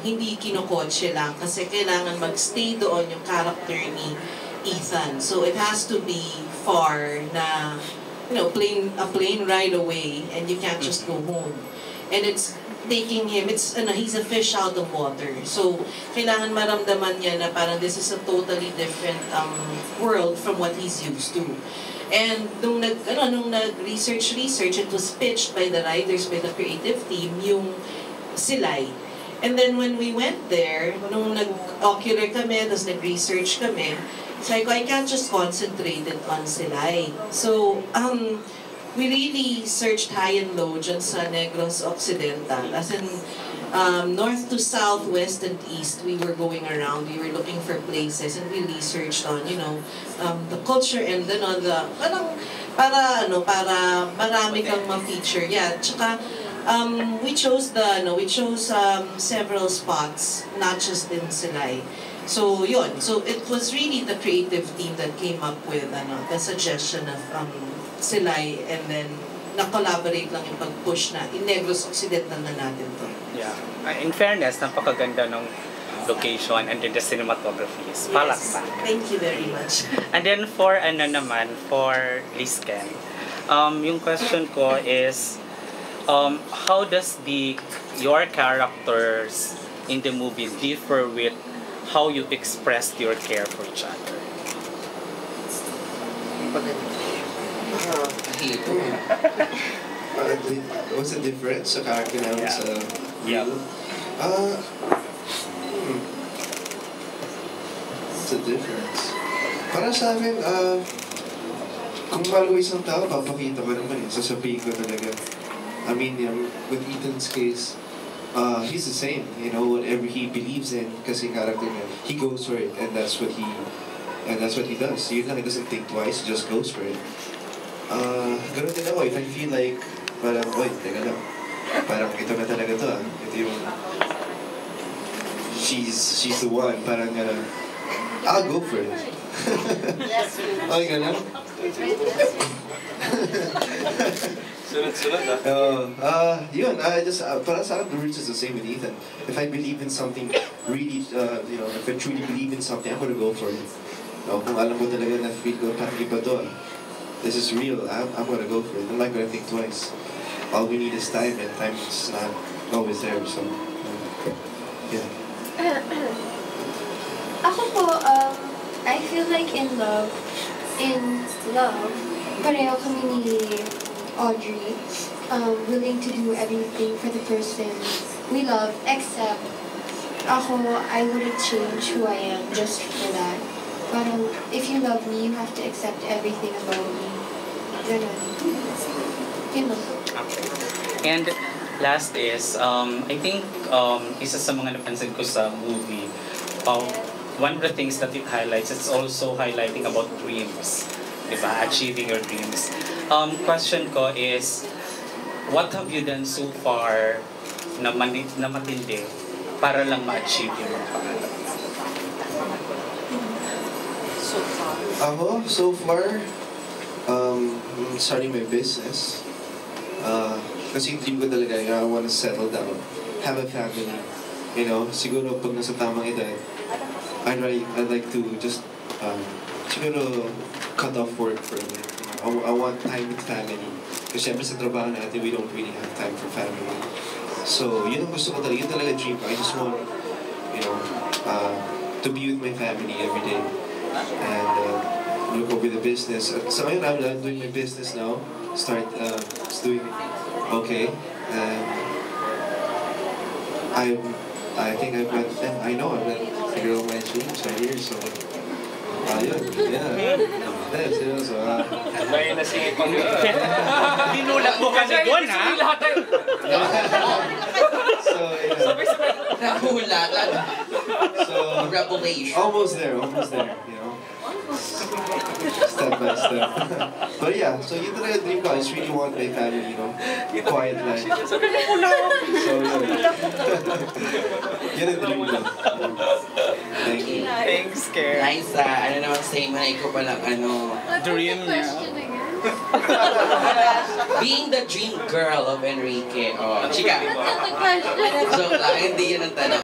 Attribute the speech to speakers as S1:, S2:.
S1: hindi kinokotse lang kasi kailangan magstay doon yung character ni Ethan. So it has to be far na, you know, a plane ride away and you can't just go home. And it's taking him, he's a fish out of water. So, kailangan maramdaman niya na parang this is a totally different world from what he's used to. And nung nag-research, it was pitched by the writers, by the creative team, yung Silay. And then when we went there, nung nag-ocular kami, tapos nag-research kami, sabi ko, I can't just concentrate it on Silay. So, we really searched high and low dyan sa Negros Occidental. As in, north to south, west and east, we were going around. We were looking for places and we researched on, you know, the culture and then on the, para marami kang ma-feature. Yeah, tsaka, we chose several spots, not just in Silay. So, yun. So, it was really the creative team that came up with the suggestion of Silay, and then na-collaborate lang yung pag-push na in Negros Occidental na natin to.
S2: Yeah. In fairness, napakaganda ng location and then the cinematography is palakpak.
S1: Yes. Thank you very much.
S2: And then for for Lisken, yung question ko is, how does your characters in the movie differ with how you expressed your care for each other?
S3: What's the difference sa character namin sa
S2: Yeah.
S3: What's the difference? Para sa amin, kung mahal ko isang tao, papakita ko naman sasabihin ko talaga. I mean, with Ethan's case, he's the same, you know, whatever he believes in, kasi character niya, he goes for it, and that's what he does. Yun lang, he doesn't think twice, he just goes for it. Ganun din ako, if I feel like, parang, oy, teka lang, parang ito na talaga to, ito yung, she's the one, parang, I'll go for it. Okay ka lang?
S4: Sunod-sunod
S3: yun, parang sa akin, the roots is the same with Ethan. If I believe in something, really, you know, if I truly believe in something, I'm gonna go for it. Kung alam ko talaga na feel ko, parang iba doon. This is real, I'm gonna go for it. I'm not gonna think twice. All we need is time, and time is not always there, so, yeah.
S5: Ako po, I feel like in love, pareho kami ni Audrey, willing to do everything for the person we love, except ako, I wouldn't change who I am just for that. Parang, if you love me, you have to accept everything about me. Ganun. Yun lang.
S2: Okay. And last is, I think, isa sa mga napansin ko sa movie, one of the things that it highlights, it's also highlighting about dreams. Diba? Achieving your dreams. Question ko is, what have you done so far na matindi para lang ma-achieve yung mga pangarap?
S3: So far, starting my business. Kasi yung dream ko talaga, I want to settle down, have a family. You know, siguro pag nasa tamang edad, I'd like to just, siguro cut off work for a bit. I want time with family. Kasi syempre sa trabaho natin, we don't really have time for family. So, yun ang gusto ko talaga. Yun talaga dream ko. I just want, you know, to be with my family every day. And look over the business. So ngayon, I'm doing my business now. It's doing okay. And I think I've met the girl of my dreams right here. So, yun. Yeah. Seryoso.
S4: May nasingit pang
S2: Pinulat mo kami doon, ha?
S3: So, yeah.
S6: Nahulat.
S3: So,
S6: Revelation.
S3: almost there, you know. Step by step. But yeah, so yun talaga dream ko. I just really want my family, you know, quiet life. So yun. Yun ang dream ko. Thank you.
S2: Thanks, Care.
S6: Liza, ano naman sa'yo mo na ikaw palang
S2: Dream niya.
S6: being the dream girl of Enrique. Oh, chika.
S5: That's not the question.
S6: So, hindi yun ang tanong.